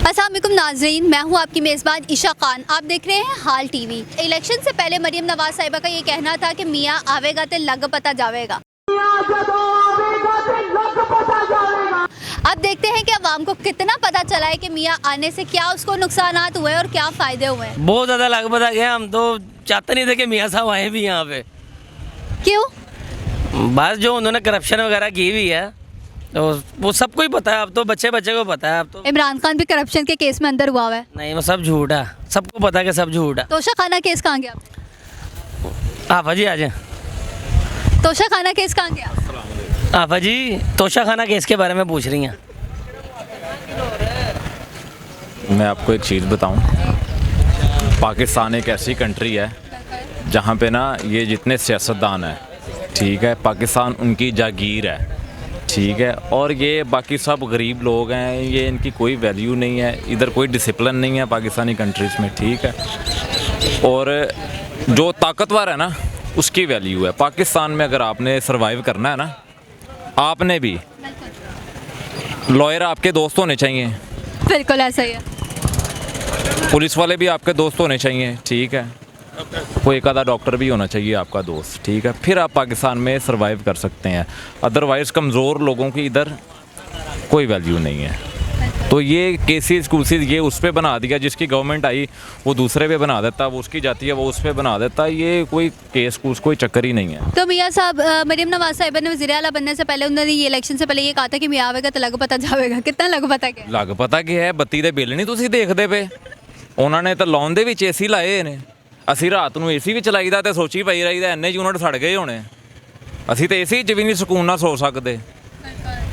अस्सलाम वालेकुम नाज़रीन, मैं हूं आपकी मेज़बान ईशा खान। आप देख रहे हैं हाल टीवी। इलेक्शन से पहले मरियम नवाज साहिबा का ये कहना था कि मियाँ आवेगा तो लग पता जावेगा। अब देखते हैं कि अवाम को कितना पता चला है कि मियाँ आने से क्या उसको नुकसानात हुए और क्या फ़ायदे हुए। बहुत ज़्यादा लग पता गया। हम तो चाहते नहीं थे कि मियाँ साहब आए भी यहाँ पे। क्यों? बस जो उन्होंने करप्शन वगैरह की हुई है तो वो सबको ही पता है। अब तो बच्चे को पता है। अब तो इमरान खान भी करप्शन के केस में अंदर हुआ है। नहीं, वो सब झूठ है। सबको पता है कि सब झूठ है। तोशा खाना केस कहाँ गया? आफा जी आ जाए। तोशा खाना केस कहाँ गया? आफा जी तोशा खाना केस के बारे में पूछ रही हैं। मैं आपको एक चीज़ बताऊं, पाकिस्तान एक ऐसी कंट्री है जहां पे ना ये जितने सियासतदान हैं, ठीक है, पाकिस्तान उनकी जागीर है, ठीक है, और ये बाकी सब गरीब लोग हैं। ये इनकी कोई वैल्यू नहीं है। इधर कोई डिसिप्लिन नहीं है पाकिस्तानी कंट्रीज़ में, ठीक है। और जो ताकतवर है ना उसकी वैल्यू है। पाकिस्तान में अगर आपने सर्वाइव करना है ना, आपने भी लॉयर आपके दोस्त होने चाहिए, बिल्कुल ऐसा ही है। पुलिस वाले भी आपके दोस्त होने चाहिए, ठीक है, कोई एक आधा डॉक्टर भी होना चाहिए आपका दोस्त, ठीक है, फिर आप पाकिस्तान में सरवाइव कर सकते हैं। अदरवाइज़ कमज़ोर लोगों की इधर कोई वैल्यू नहीं है। तो ये केसेस कूसेस ये उस पर बना दिया, जिसकी गवर्नमेंट आई वो दूसरे पे बना देता, वो उसकी जाती है वो उस पर बना देता। ये कोई केस कूस कोई चक्कर ही नहीं है। तो मियाँ साहब, मरियम नवाज साहिबा ने वज़ीर आला बनने से पहले उन्होंने ये इलेक्शन से पहले ये कहा था कि मियाँ आवेगा तो लग पता जावेगा। कितना लग पता क्या? ਲੱਗ ਪਤਾ ਕੀ ਹੈ, ਬੱਤੀ ਦੇ ਬਿੱਲ ਨਹੀਂ ਤੁਸੀਂ ਦੇਖਦੇ ਪਏ। ਉਹਨਾਂ ਨੇ ਤਾਂ ਲਾਉਣ ਦੇ ਵਿੱਚ ਏਸੀ ਲਾਏ ਨੇ। ਅਸੀਂ ਰਾਤ ਨੂੰ ਏਸੀ ਵੀ ਚਲਾਈਦਾ ਤੇ ਸੋਚੀ ਪਈ ਰਹੀਦਾ ਇੰਨੇ ਯੂਨਿਟ ਸੜ ਗਏ ਹੋਣੇ। ਅਸੀਂ ਤਾਂ ਏਸੀ 'ਚ ਵੀ ਨਹੀਂ ਸਕੂਨ ਨਾਲ ਸੋ ਸਕਦੇ।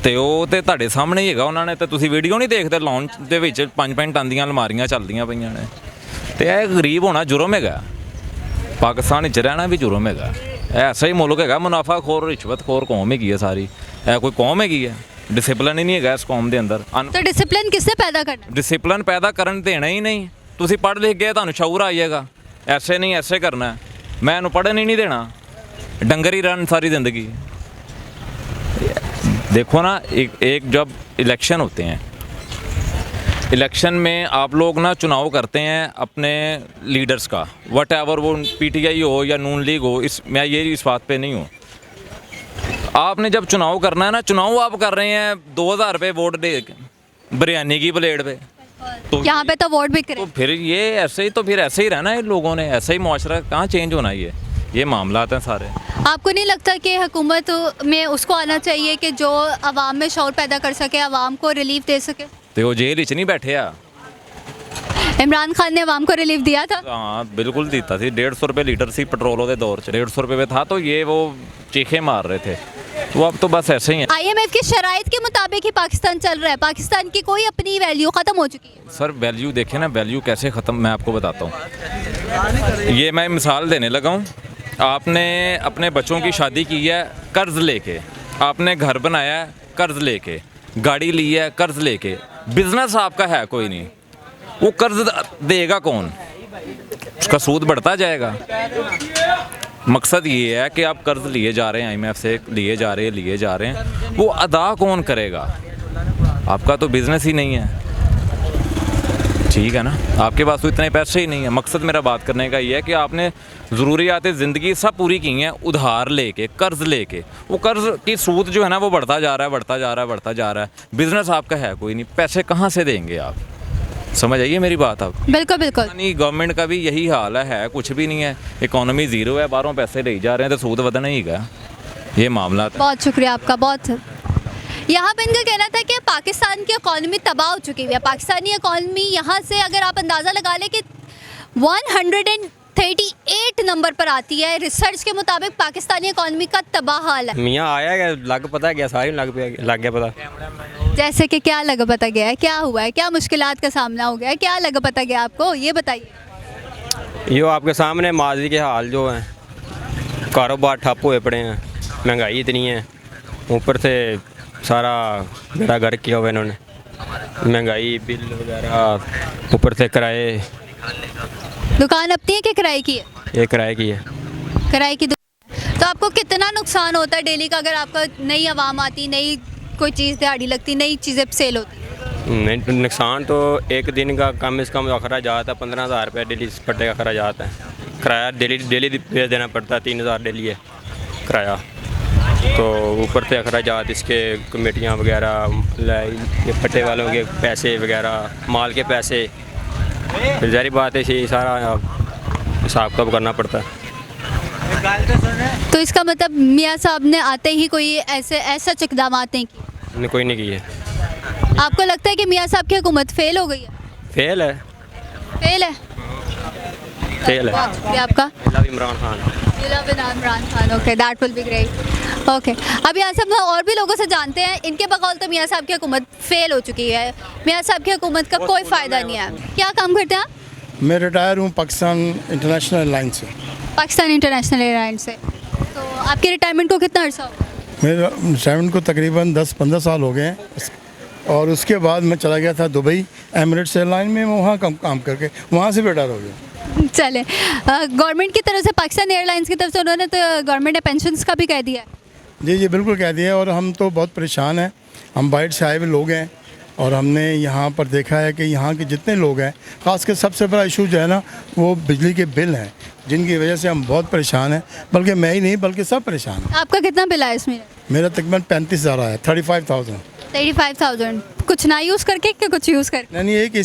ਤੇ ਉਹ ਤੇ ਤੁਹਾਡੇ ਸਾਹਮਣੇ ਹੀ ਹੈਗਾ। ਉਹਨਾਂ ਨੇ ਤਾਂ ਤੁਸੀਂ ਵੀਡੀਓ ਨਹੀਂ ਦੇਖਦੇ, ਲਾਉਣ ਦੇ ਵਿੱਚ 5 ਟਨ ਅਲਮਾਰੀਆਂ ਚੱਲਦੀਆਂ ਪਈਆਂ ਨੇ। ਤੇ ਇਹ ਗਰੀਬ ਹੋਣਾ ਜੁਰਮ ਹੈਗਾ। ਪਾਕਿਸਤਾਨ 'ਚ ਰਹਿਣਾ ਵੀ ਜੁਰਮ ਹੈਗਾ। ਇਹ ਐਸਾ ਹੀ ਮੁਲਕ ਹੈਗਾ, ਮੁਨਾਫਾਖੋਰ ਰਿਸ਼ਵਤਖੋਰ ਕੌਮ ਹੈਗੀ ਹੈ ਸਾਰੀ। ਇਹ ਕੋਈ ਕੌਮ ਹੈਗੀ ਹੈ? ਡਿਸਿਪਲਿਨ ਹੀ ਨਹੀਂ ਹੈਗਾ ਇਸ ਕੌਮ ਦੇ ਅੰਦਰ। तो डिसिप्लिन किसने पैदा करना? डिसिप्लिन पैदा ਕਰਨ ਦੇਣਾ ਹੀ ਨਹੀਂ। ਤੁਸੀਂ ਪੜ੍ਹ ਲਿਖ ਗਏ, ਤੁਹਾਨੂੰ ਸ਼ਊਰ ਆ ਜਾਏਗਾ। ਐਸੇ ਨਹੀਂ ਐਸੇ ਕਰਨਾ ਹੈ। ਮੈਂ ਇਹਨੂੰ ਪੜ੍ਹਨ ਹੀ ਨਹੀਂ ਦੇਣਾ। डंगर ही रन सारी ज़िंदगी। देखो ना, एक जब इलेक्शन होते हैं, इलेक्शन में आप लोग ना चुनाव करते हैं अपने लीडर्स का, वट एवर वो PTI हो या नून लीग हो। मैं ये इस बात पे नहीं हूँ। आपने जब चुनाव करना है ना, चुनाव आप कर रहे हैं 2000 रुपये वोट दे बिरयानी की प्लेट पे, तो यहाँ पे तो वोट बिक रहे। तो फिर ये ऐसे ही, तो फिर ऐसे ही रहना है इन लोगों ने। ऐसा ही मुआशरा कहाँ चेंज होना है? ये मामलात हैं सारे। आपको नहीं लगता कि हुकूमत में उसको आना चाहिए कि जो आवाम में शौर पैदा कर सके, आवाम को रिलीफ दे सके? तो वो जेल च नहीं बैठे आ। इमरान खान ने आवाम को रिलीफ दिया था। हाँ बिल्कुल देता थी। 150 रुपये लीटर सी पेट्रोल के दौर 150 रुपये में था, तो ये वो चीखे मार रहे थे। तो अब तो बस ऐसे ही है। IMF की शराइत के मुताबिक ही पाकिस्तान चल रहा है। पाकिस्तान की कोई अपनी वैल्यू ख़त्म हो चुकी है। सर वैल्यू देखें ना, वैल्यू कैसे ख़त्म, मैं आपको बताता हूँ। ये मैं मिसाल देने लगा हूँ। आपने अपने बच्चों की शादी की है कर्ज़ लेके, आपने घर बनाया है कर्ज़ लेके, गाड़ी ली है कर्ज़ लेके, बिज़नेस आपका है कोई नहीं, वो कर्ज़ देगा कौन? उसका सूद बढ़ता जाएगा। मकसद ये है कि आप कर्ज़ लिए जा रहे हैं, IMF से लिए जा रहे हैं, वो अदा कौन करेगा? आपका तो बिज़नेस ही नहीं है, ठीक है ना। आपके पास तो इतने पैसे ही नहीं है। मकसद मेरा बात करने का ये है कि आपने ज़रूरियात ज़िंदगी सब पूरी की हैं उधार लेके, कर्ज़ लेके। वो कर्ज़ की सूद जो है ना वो बढ़ता जा रहा है। बिज़नेस आपका है कोई नहीं, पैसे कहाँ से देंगे आप? समझ आइए मेरी बात आप। बिल्कुल बिल्कुल। नहीं, गवर्नमेंट का भी यही हाल है, कुछ भी नहीं है। इकोनॉमी ज़ीरो है, बाहरों पैसे ले जा रहे हैं, तो सूद वधना ही है। ये मामला था। बहुत शुक्रिया आपका। बहुत यहाँ पर इनका कहना था कि पाकिस्तान की इकॉनमी तबाह हो चुकी है। पाकिस्तानी इकॉनमी यहाँ से अगर आप अंदाज़ा लगा लें कि 138 नंबर पर आती है। रिसर्च के मुताबिक पाकिस्तानी इकॉनमी का तबाह हाल है। मियाँ आया क्या लग पता गया, सारी लग गया पता। जैसे कि क्या लग पता गया है, क्या हुआ है, क्या मुश्किलात का सामना हो गया है, क्या लग पता गया आपको, ये बताइए। यो आपके सामने माजी के हाल जो हैं, कारोबार ठप हुए पड़े हैं, महंगाई इतनी है, ऊपर से सारा बेड़ा गर्क किया हुआ इन्होंने। महंगाई, बिल वगैरह, ऊपर से किराए। दुकान अपनी है कि किराए की है? ये किराए की है। किराए की दुकान। तो आपको कितना नुकसान होता है डेली का अगर आपका नई आवाम आती, नई कोई चीज़ दिहाड़ी लगती, नई चीज़ें सेल होती? नहीं, नुकसान तो एक दिन का कम से कम अखराजात है 15,000 रुपये डेली पट्टे का अखराजात है। किराया डेली देना पड़ता है, 3,000 डेली है किराया। तो ऊपर से अखराजात इसके कमेटियाँ वगैरह, ये पट्टे वालों के पैसे वगैरह, माल के पैसे, फिर जारी बात है ये सारा हिसाब किताब करना पड़ता है। तो इसका मतलब मियाँ साहब ने आते ही कोई ऐसा इकदाम नहीं किए? कोई नहीं की है। आपको लगता है कि मियाँ साहब की हुकूमत फेल हो गई है? फेल है, फेल है। फेल है। बहुत शुक्रिया आपका। Imran Khan. Imran Khan, okay, that will be great. Okay, अब यहाँ से हम और भी लोगों से जानते हैं। इनके बकौल तो मियाँ साहब की हुकूमत फेल हो चुकी है, मियाँ साहब की हुकूमत का कोई फ़ायदा नहीं है। क्या काम करते हैं आप? मैं रिटायर हूँ पाकिस्तान इंटरनेशनल एयरलाइन से। पाकिस्तान इंटरनेशनल एयरलाइन से। तो आपके रिटायरमेंट को कितना अर्सा हुआ? मेरे रिटायरमेंट को तकरीबन 10-15 साल हो गए हैं, और उसके बाद मैं चला गया था दुबई एमिरेट्स एयरलाइन में, वहाँ काम करके वहाँ से रिटायर हो गया। चले, गवर्नमेंट की तरफ से, पाकिस्तान एयरलाइंस की तरफ से उन्होंने तो गवर्नमेंट ने पेंशन्स का भी कह दिया है। जी बिल्कुल कह दिया, और हम तो बहुत परेशान हैं। हम बाहर से आए हुए लोग हैं, और हमने यहाँ पर देखा है कि यहाँ के जितने लोग हैं, ख़ासकर सबसे बड़ा इशू जो है ना, वो बिजली के बिल हैं, जिनकी वजह से हम बहुत परेशान हैं। बल्कि मैं ही नहीं, बल्कि सब परेशान हैं। आपका कितना बिल आया इसमें? मेरा तकरीबन 35,000 है, 35,000। 35,000 कुछ ना यूज़ करके कि कुछ यूज़ करके? नहीं, एक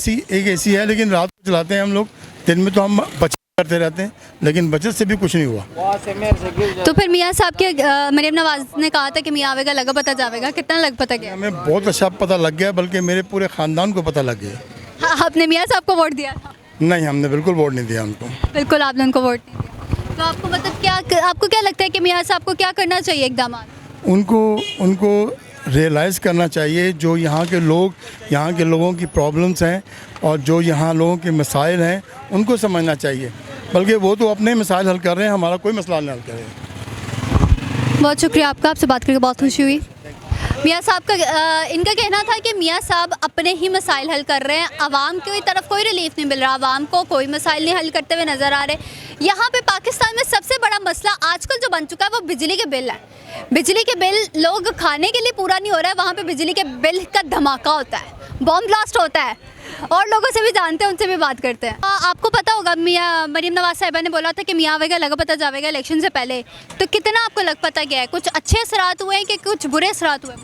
एसी है, लेकिन रात को चलाते हैं हम लोग, दिन में तो हम बचत करते रहते हैं, लेकिन बचत से भी कुछ नहीं हुआ। तो फिर मियाँ साहब के मरीम नवाज ने कहा था कि मियाँ आवेगा लगा पता जावेगा, कितना लग पता गया? हमें बहुत अच्छा पता लग गया, बल्कि मेरे पूरे ख़ानदान को पता लग गया। हाँ, आपने मियाँ साहब को वोट दिया था? नहीं, हमने बिल्कुल वोट नहीं दिया उनको। बिल्कुल आपने उनको वोट नहीं दिया। तो आपको मतलब आपको क्या लगता है कि मियाँ साहब को क्या करना चाहिए इकदाम? उनको रियलाइज़ करना चाहिए जो यहाँ के लोगों की प्रॉब्लम्स हैं, और जो यहाँ लोगों के मसाइल हैं, उनको समझना चाहिए। बल्कि वो तो अपने मसाइल हल कर रहे हैं, हमारा कोई मसला नहीं हल कर रहे हैं। बहुत शुक्रिया आपका, आपसे बात करके बहुत खुशी हुई। मियाँ साहब का इनका कहना था कि मियाँ साहब अपने ही मसाइल हल कर रहे हैं, आवाम की तरफ कोई रिलीफ नहीं मिल रहा, आवाम को कोई मसाइल नहीं हल करते हुए नज़र आ रहे। यहाँ पे पाकिस्तान में सबसे बड़ा मसला आजकल जो बन चुका है वो बिजली के बिल है। बिजली के बिल लोग खाने के लिए पूरा नहीं हो रहा है, वहाँ पे बिजली के बिल का धमाका होता है, बॉम्ब ब्लास्ट होता है। और लोगों से भी जानते हैं, उनसे भी बात करते हैं। आपको पता होगा मियाँ मरीम नवाज साहिबा ने बोला था कि मियाँ आवेगा लगा पता जावेगा इलेक्शन से पहले, तो कितना आपको लग पता गया है? कुछ अच्छे असरात हुए हैं कि कुछ बुरे असरात हुए?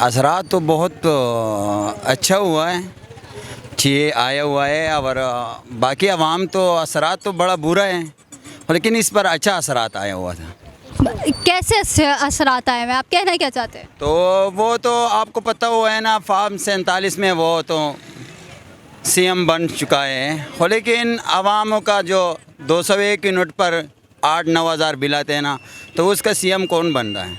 असरात तो बहुत अच्छा हुआ है, अच्छी आया हुआ है, और बाकी अवाम तो असरात तो बड़ा बुरा है, लेकिन इस पर अच्छा असरात आया हुआ था। कैसे असरात आए हैं, आप कहना क्या चाहते हैं? तो वो तो आपको पता हुआ है ना, फार्म 47 में वो तो सीएम बन चुका है, लेकिन अवामों का जो 201 यूनिट पर 8-9 हज़ार बिल आते हैं ना, तो उसका सीएम कौन बन रहा है?